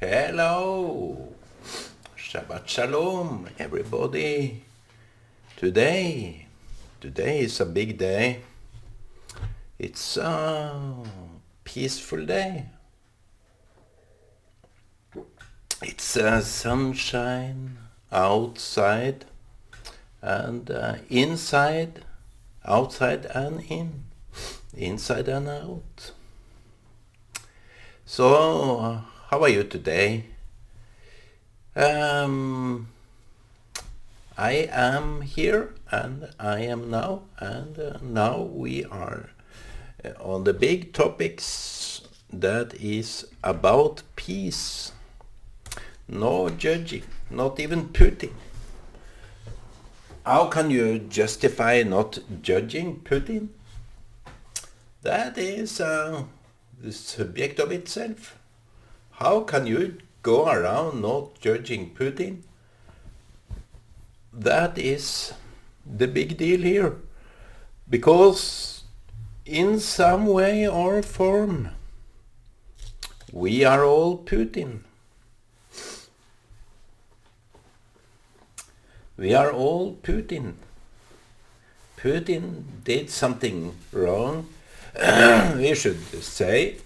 Hello, Shabbat Shalom, everybody. Today is a big day. It's a peaceful day. It's sunshine outside and inside, outside and in, inside and out. So, how are you today? I am here and I am now, and now we are on the big topics that is about peace. No judging, not even Putin. How can you justify not judging Putin? That is the subject of itself. How can you go around not judging Putin? That is the big deal here. Because in some way or form, we are all Putin. We are all Putin. Putin did something wrong. We should say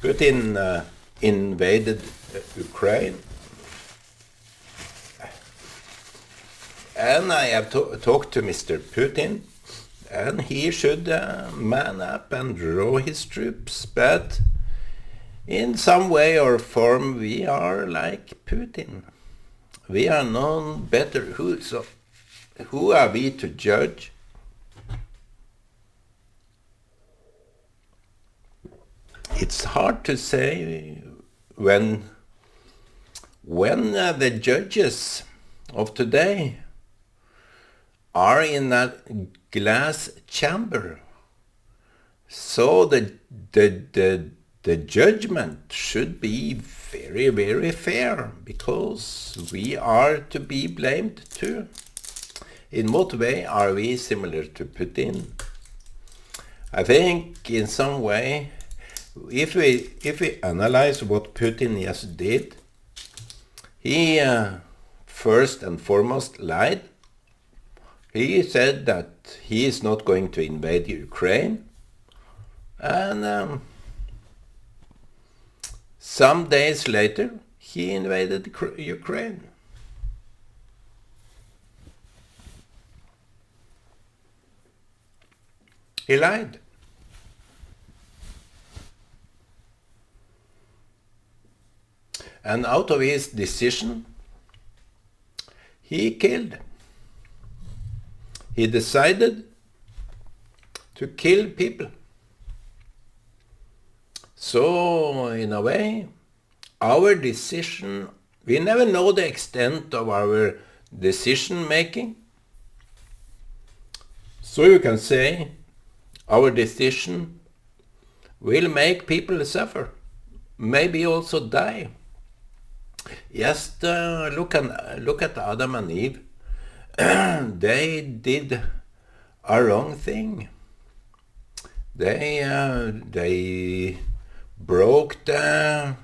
Putin invaded Ukraine, and I have talked to Mr. Putin, and he should man up and draw his troops, but in some way or form we are like Putin. We are none better. Who are we to judge? It's hard to say when the judges of today are in a glass chamber. So the judgment should be very, very fair, because we are to be blamed too. In what way are we similar to Putin? I think in some way, if we analyze what Putin just did, he first and foremost lied. He said that he is not going to invade Ukraine, and some days later he invaded Ukraine. He lied. And out of his decision, he killed. He decided to kill people. So, in a way, our decision, we never know the extent of our decision making. So you can say our decision will make people suffer, maybe also die. Just look at Adam and Eve. They did a wrong thing. They broke the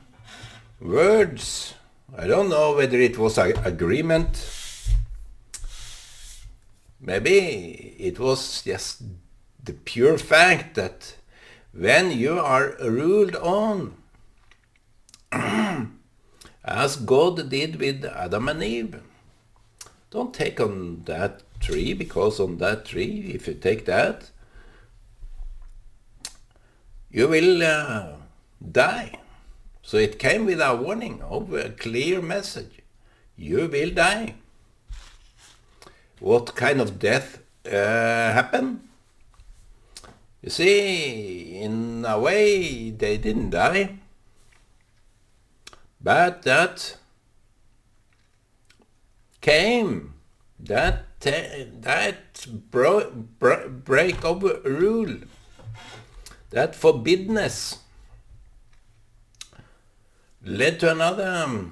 words. I don't know whether it was an agreement. Maybe it was just the pure fact that when you are ruled on, as God did with Adam and Eve, don't take on that tree, because on that tree, if you take that, you will die. So it came with a warning, of a clear message. You will die. What kind of death happened? You see, in a way, they didn't die. But that came, that break of rule, that forbiddenness, led to another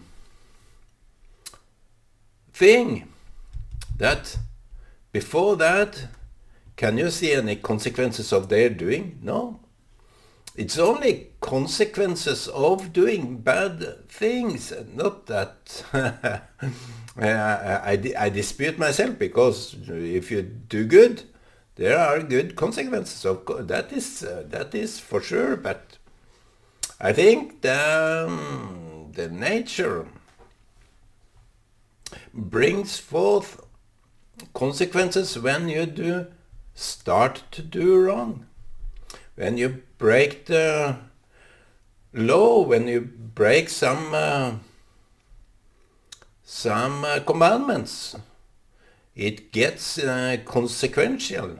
thing. That before that, can you see any consequences of their doing? No. It's only consequences of doing bad things, not that I dispute myself, because if you do good, there are good consequences. That is for sure. But I think the nature brings forth consequences when you start to do wrong, when you break the law, when you break some commandments. It gets consequential.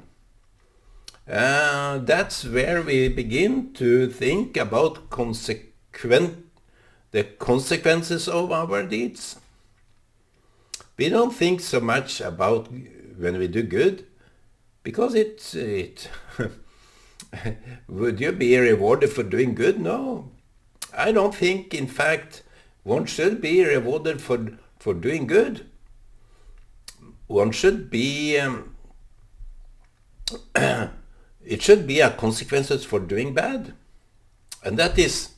That's where we begin to think about the consequences of our deeds. We don't think so much about when we do good, because it would you be rewarded for doing good? No. I don't think, in fact, one should be rewarded for doing good. One should be, it should be a consequences for doing bad. And that is,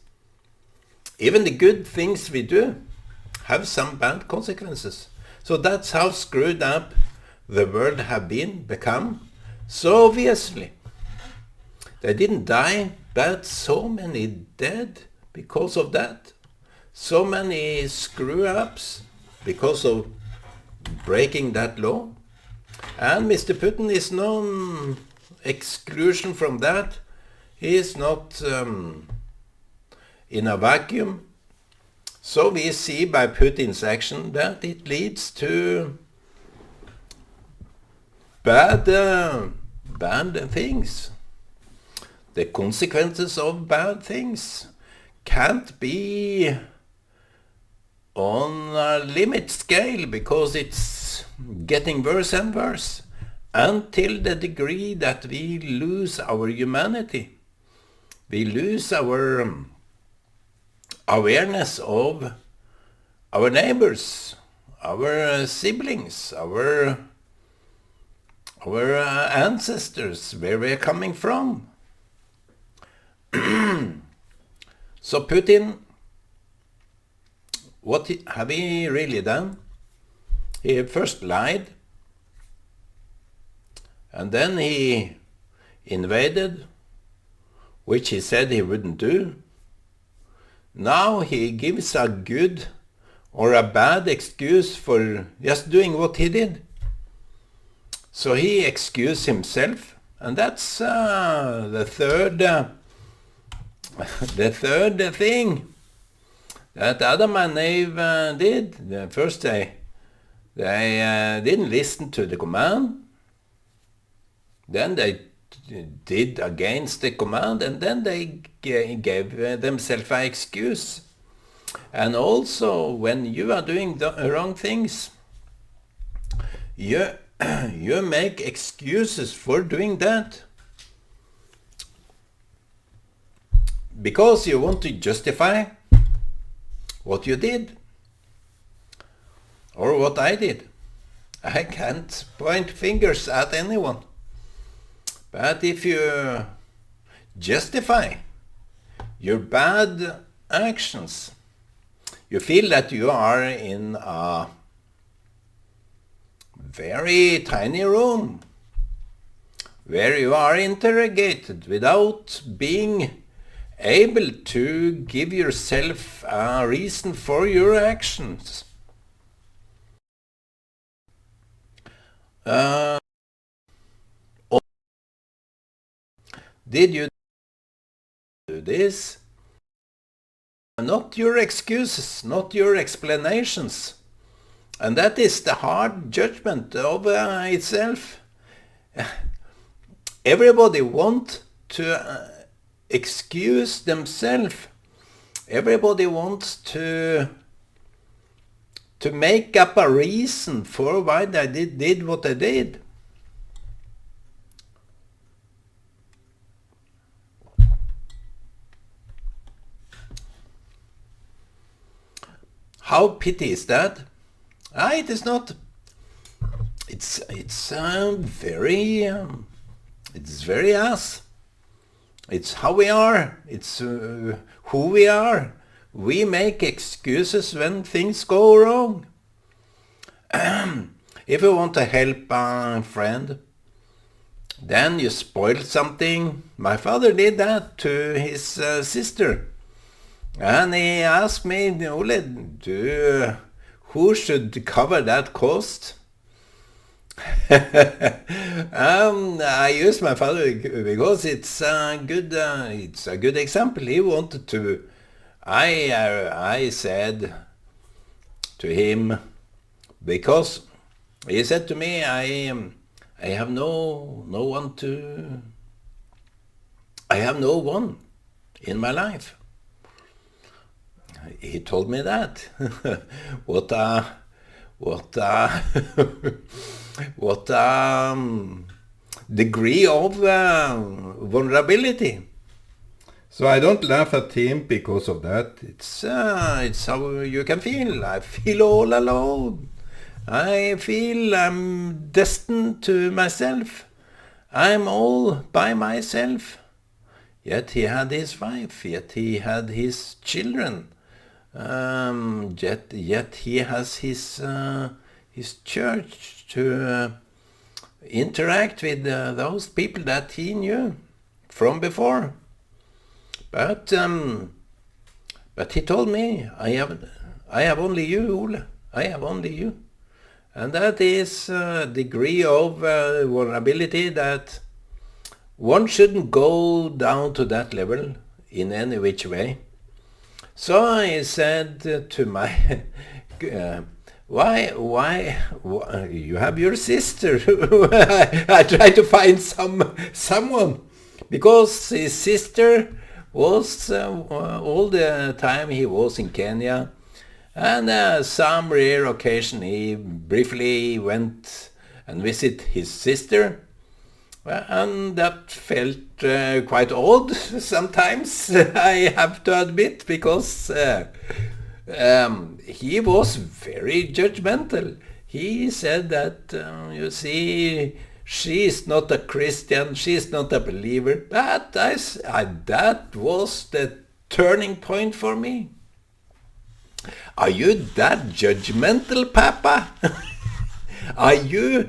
even the good things we do have some bad consequences. So that's how screwed up the world have become. So obviously, they didn't die, but so many dead because of that. So many screw-ups because of breaking that law. And Mr. Putin is no exclusion from that. He is not in a vacuum. So we see by Putin's action that it leads to bad things. The consequences of bad things can't be on a limit scale, because it's getting worse and worse, until the degree that we lose our humanity. We lose our awareness of our neighbors, our siblings, our ancestors, where we're coming from. So Putin, what have he really done? He first lied, and then he invaded, which he said he wouldn't do. Now he gives a good or a bad excuse for just doing what he did. So he excused himself, and that's the third thing that Adam and Eve did. The first they didn't listen to the command. Then they did against the command, and then they gave themselves an excuse. And also, when you are doing the wrong things, you make excuses for doing that, because you want to justify what you did, or what I did. I can't point fingers at anyone. But if you justify your bad actions, you feel that you are in a very tiny room where you are interrogated without being able to give yourself a reason for your actions. Did you do this? Not your excuses, not your explanations. And that is the hard judgment of itself. Everybody wants to excuse themselves. Everybody wants to make up a reason for why they did what they did. How pity is that? It is not. It's very ass. It's how we are. It's who we are. We make excuses when things go wrong. If you want to help a friend, then you spoil something. My father did that to his sister. And he asked me, Ole, who should cover that cost? I use my father because it's a good example. He wanted to. I said to him, because he said to me, I have no one in my life. He told me that. what a degree of vulnerability. So I don't laugh at him because of that. It's how you can feel. I feel all alone. I feel I'm destined to myself. I'm all by myself. Yet he had his wife. Yet he had his children. Yet he has his church to interact with those people that he knew from before. But he told me, I have only you, Ole. I have only you. And that is a degree of vulnerability that one shouldn't go down to that level in any which way. So I said to my, why you have your sister? I tried to find someone, because his sister was all the time he was in Kenya, and some rare occasion he briefly went and visited his sister, and that felt quite odd sometimes, I have to admit, because he was very judgmental. He said that, you see, she's not a Christian, she's not a believer. But that was the turning point for me. Are you that judgmental, Papa? Are you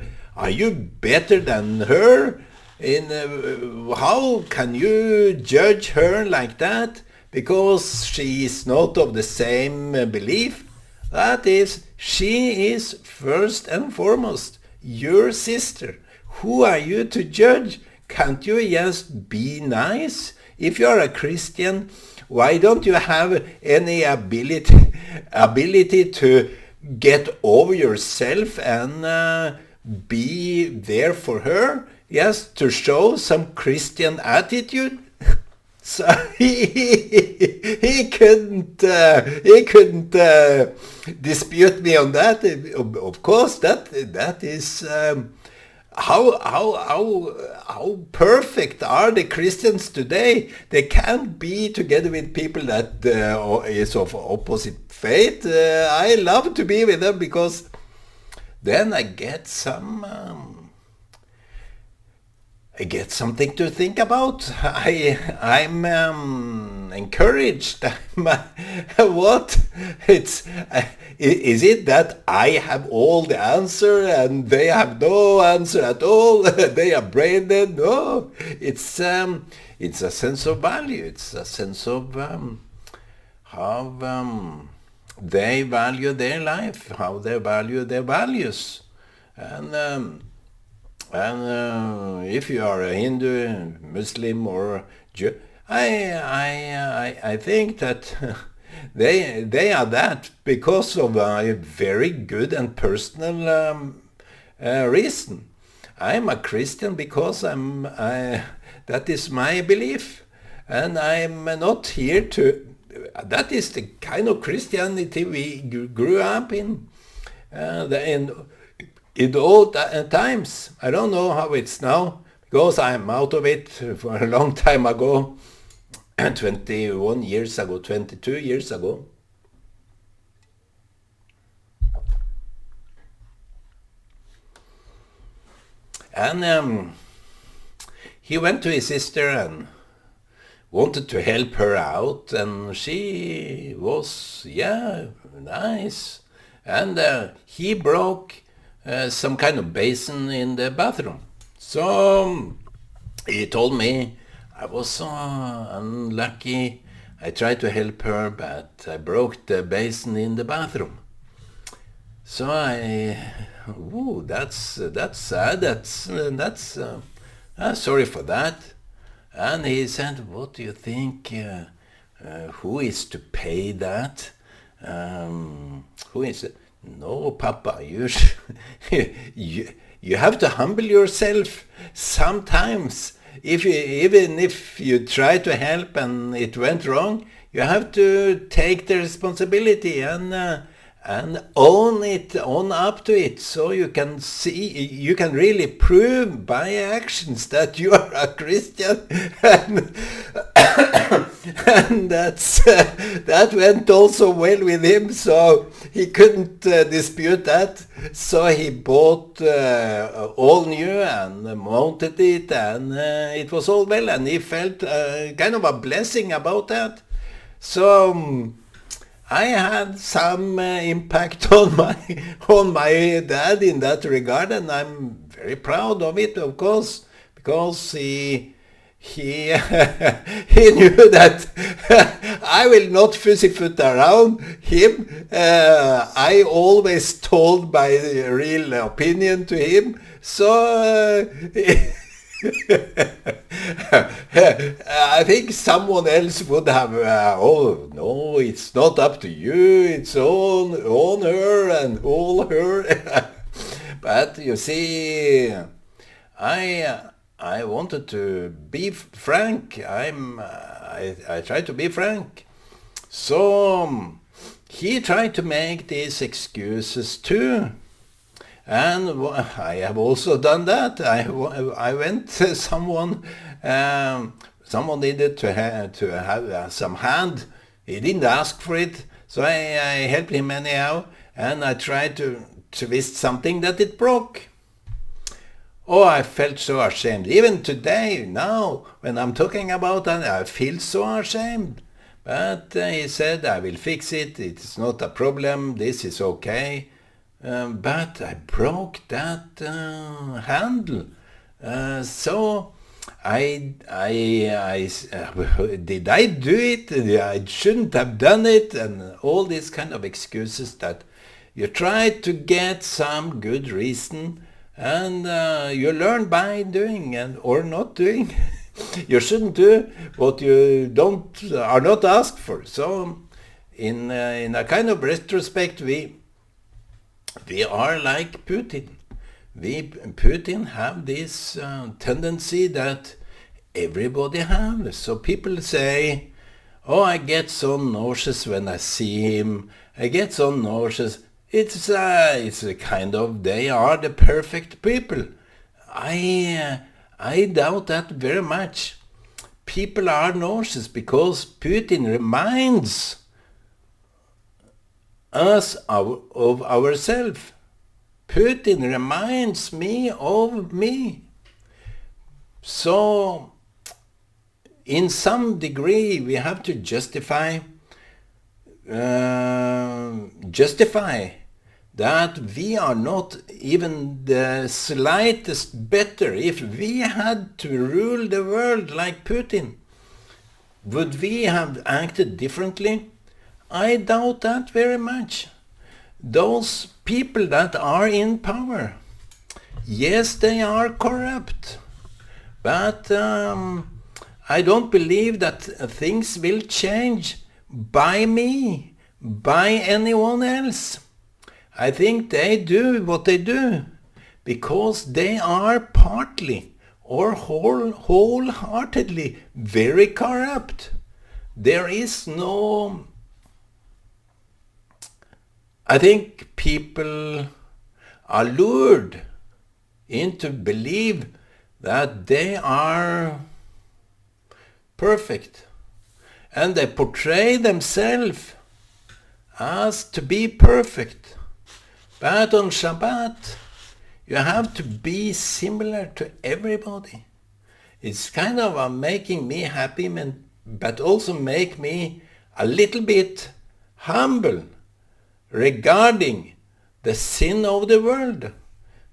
better than her? How can you judge her like that? Because she is not of the same belief? That is, she is first and foremost your sister. Who are you to judge? Can't you just be nice? If you're a Christian, why don't you have any ability to get over yourself and be there for her? Yes, to show some Christian attitude. So he couldn't dispute me on that. Of course, that is how perfect are the Christians today? They can't be together with people that is of opposite faith. I love to be with them because then I get something to think about. I'm encouraged. What? Is it that I have all the answer and they have no answer at all? They are brain dead? No. It's a sense of value. It's a sense of how they value their life, how they value their values, and if you are a Hindu, Muslim, or Jew, I think that they are that because of a very good and personal reason. I'm a Christian because that is my belief, and I'm not here to. That is the kind of Christianity we grew up in. In old times. I don't know how it's now, because I'm out of it for a long time ago, 21 years ago, 22 years ago. And he went to his sister and wanted to help her out, and she was, yeah, nice. And he broke some kind of basin in the bathroom. So he told me I was so unlucky. I tried to help her, but I broke the basin in the bathroom. So that's sad. Sorry for that. And he said, what do you think? Who is to pay that? Who is it? No, Papa, you have to humble yourself sometimes. Even if you try to help and it went wrong, you have to take the responsibility and own up to it, so you can really prove by actions that you are a Christian. And that went also well with him, so he couldn't dispute that. So he bought all new and mounted it, and it was all well, and he felt kind of a blessing about that. So I had some impact on my dad in that regard, and I'm very proud of it, of course, because he he knew that I will not pussyfoot around him. I always told my real opinion to him, so I think someone else would have, oh no, it's not up to you, it's on her and all her. But you see, I wanted to be frank. I tried to be frank. So he tried to make these excuses too. And I have also done that. I went to someone needed to have some hand. He didn't ask for it, so I helped him anyhow, and I tried to twist something that it broke. Oh, I felt so ashamed. Even today, now, when I'm talking about that, I feel so ashamed. But he said, I will fix it. It's not a problem. This is okay. But I broke that handle. So did I do it? I shouldn't have done it, and all these kind of excuses that you try to get some good reason, and you learn by doing or not doing. You shouldn't do what you are not asked for. So in a kind of retrospect, we are like Putin. Putin have this tendency that everybody have. So people say, oh, I get so nauseous when I see him. I get so nauseous. It's a kind of, they are the perfect people. I doubt that very much. People are nauseous because Putin reminds us of ourselves. Putin reminds me of me. So, in some degree, we have to justify that we are not even the slightest better. If we had to rule the world like Putin, would we have acted differently? I doubt that very much. Those people that are in power, yes, they are corrupt, but I don't believe that things will change by me, by anyone else. I think they do what they do because they are partly or wholeheartedly very corrupt. There is no... I think people are lured into believe that they are perfect, and they portray themselves as to be perfect. But on Shabbat, you have to be similar to everybody. It's kind of making me happy when but also make me a little bit humble regarding the sin of the world.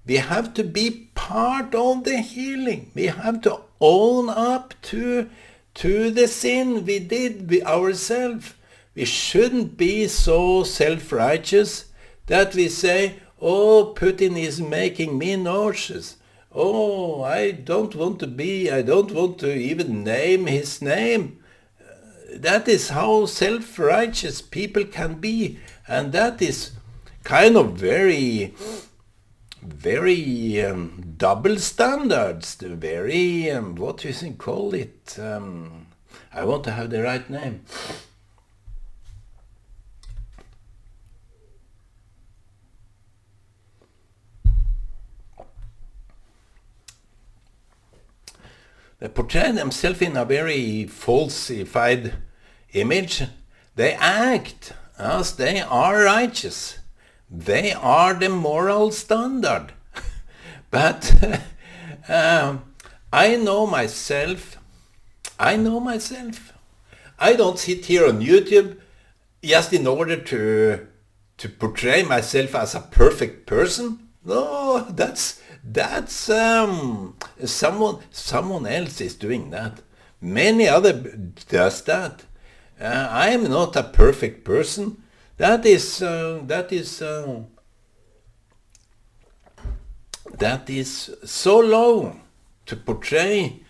We have to be part of the healing. We have to own up to the sin we did ourselves. We shouldn't be so self-righteous that we say, oh, Putin is making me nauseous. Oh, I don't want to even name his name. That is how self-righteous people can be. And that is kind of very double standards, very, what do you call it? I want to have the right name. They portray themselves in a very falsified image. They act as they are righteous. They are the moral standard. But I know myself. I don't sit here on YouTube just in order to portray myself as a perfect person. No, that's someone else is doing that. Many other does that. I am not a perfect person. That is so low to portray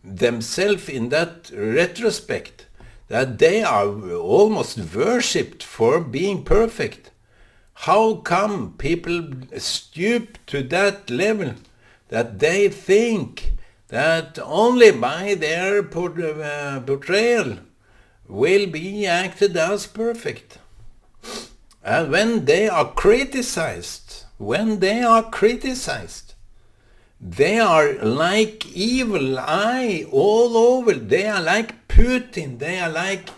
themselves in that retrospect that they are almost worshipped for being perfect. How come people stoop to that level that they think that only by their portrayal will be acted as perfect? And when they are criticized, they are like evil eye all over. They are like Putin. They are like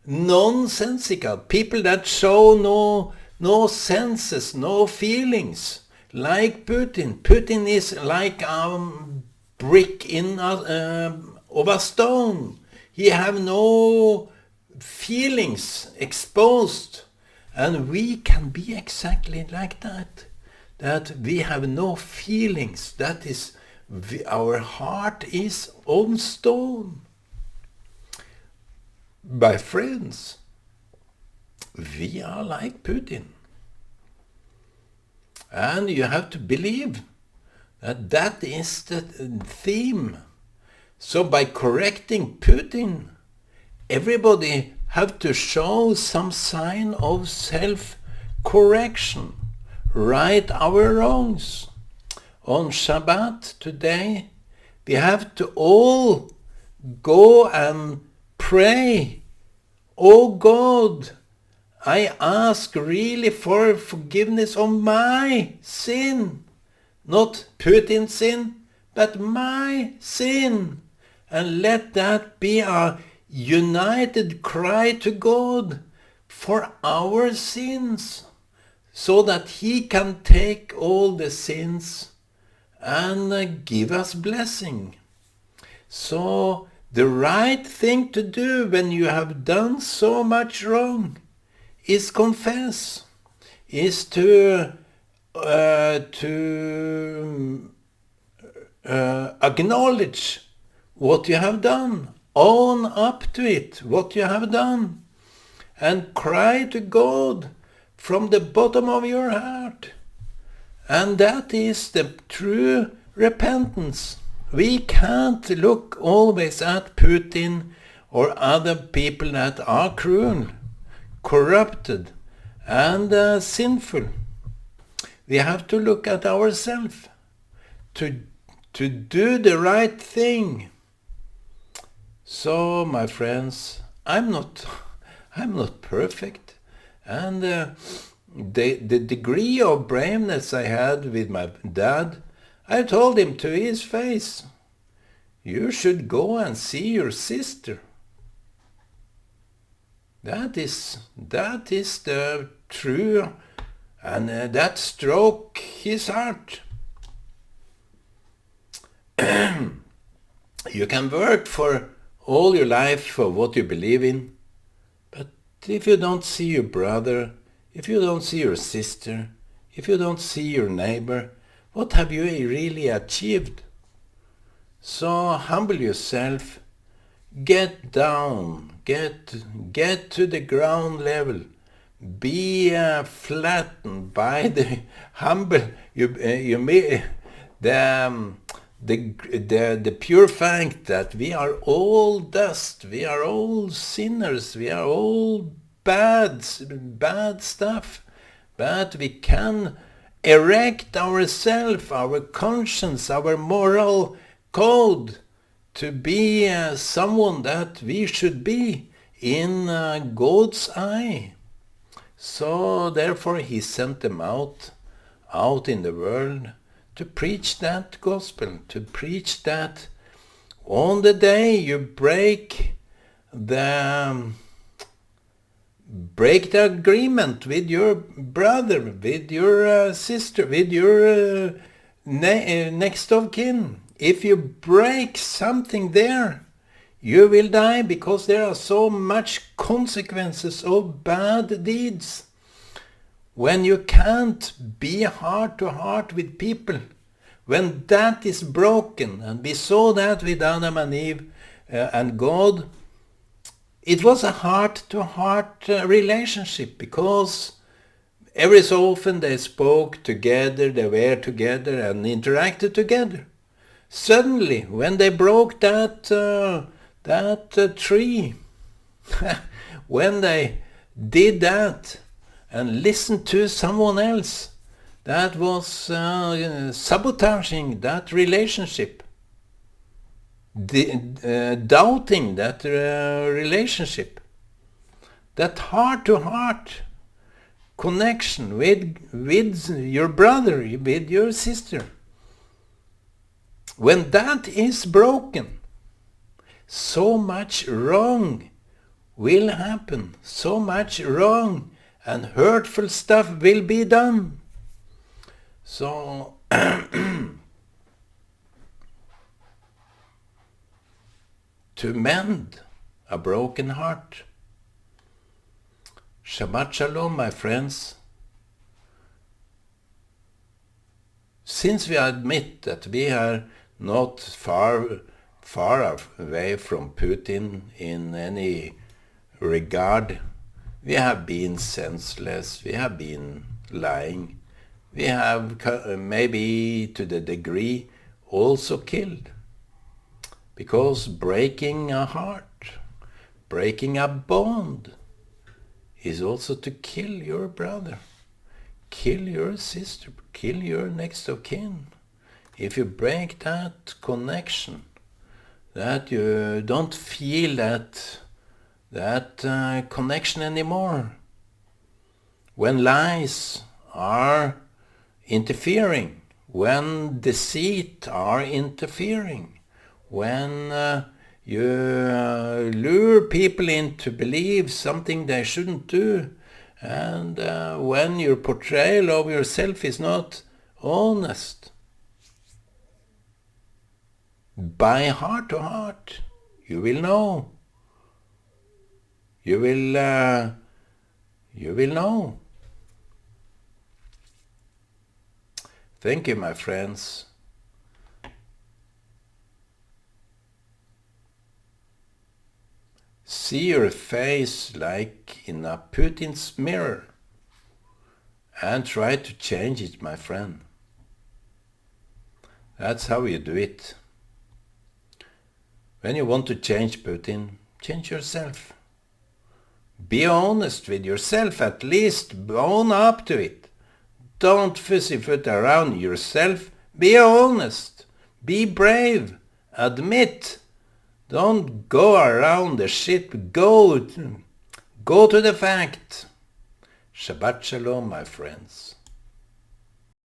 nonsensical people that show no senses, no feelings. Like Putin. Putin is like a brick of a stone. He have no feelings exposed. And we can be exactly like that. That we have no feelings. That is, our heart is on stone. My friends, we are like Putin. And you have to believe that that is the theme. So by correcting Putin, everybody have to show some sign of self-correction, right our wrongs. On Shabbat today, we have to all go and pray. Oh God, I ask really for forgiveness of my sin. Not Putin's sin, but my sin. And let that be a united cry to God for our sins, so that He can take all the sins and give us blessing. So the right thing to do when you have done so much wrong is confess, is to acknowledge what you have done. Own up to it, what you have done, and cry to God from the bottom of your heart. And that is the true repentance. We can't look always at Putin or other people that are cruel, corrupted, and sinful. We have to look at ourselves to do the right thing. So, my friends, I'm not perfect, and the degree of braveness I had with my dad, I told him to his face, you should go and see your sister. That is the true, and that struck his heart. You can work for all your life for what you believe in. But if you don't see your brother, if you don't see your sister, if you don't see your neighbor, what have you really achieved? So humble yourself, get down, get to the ground level, be flattened by the humble. The pure fact that we are all dust, we are all sinners, we are all bad stuff, but we can erect ourselves, our conscience, our moral code to be someone that we should be in God's eye. So therefore he sent them out in the world to preach that gospel, to preach that on the day you break the agreement with your brother, with your sister, with your next of kin. If you break something there, you will die, because there are so much consequences of bad deeds. When you can't be heart to heart with people, when that is broken, and we saw that with Adam and Eve and God, it was a heart-to-heart relationship, because every so often they spoke together, they were together and interacted together. Suddenly, when they broke that tree, when they did that and listened to someone else, that was sabotaging that relationship, doubting that relationship, that heart-to-heart connection with your brother, with your sister. When that is broken, so much wrong will happen, so much wrong and hurtful stuff will be done. So to mend a broken heart. Shabbat Shalom, my friends. Since we admit that we are not far away from Putin in any regard, we have been senseless, we have been lying, we have maybe to the degree also killed. Because breaking a heart, breaking a bond, is also to kill your brother, kill your sister, kill your next of kin. If you break that connection, that you don't feel that connection anymore, when lies are interfering, when deceit are interfering, when you lure people into believe something they shouldn't do, and when your portrayal of yourself is not honest, by heart to heart, you will know. You will know. Thank you, my friends. See your face like in a Putin's mirror and try to change it, my friend. That's how you do it. When you want to change Putin, change yourself. Be honest with yourself, at least own up to it. Don't pussyfoot around yourself. Be honest. Be brave. Admit. Don't go around the shit. Go to the fact. Shabbat Shalom, my friends.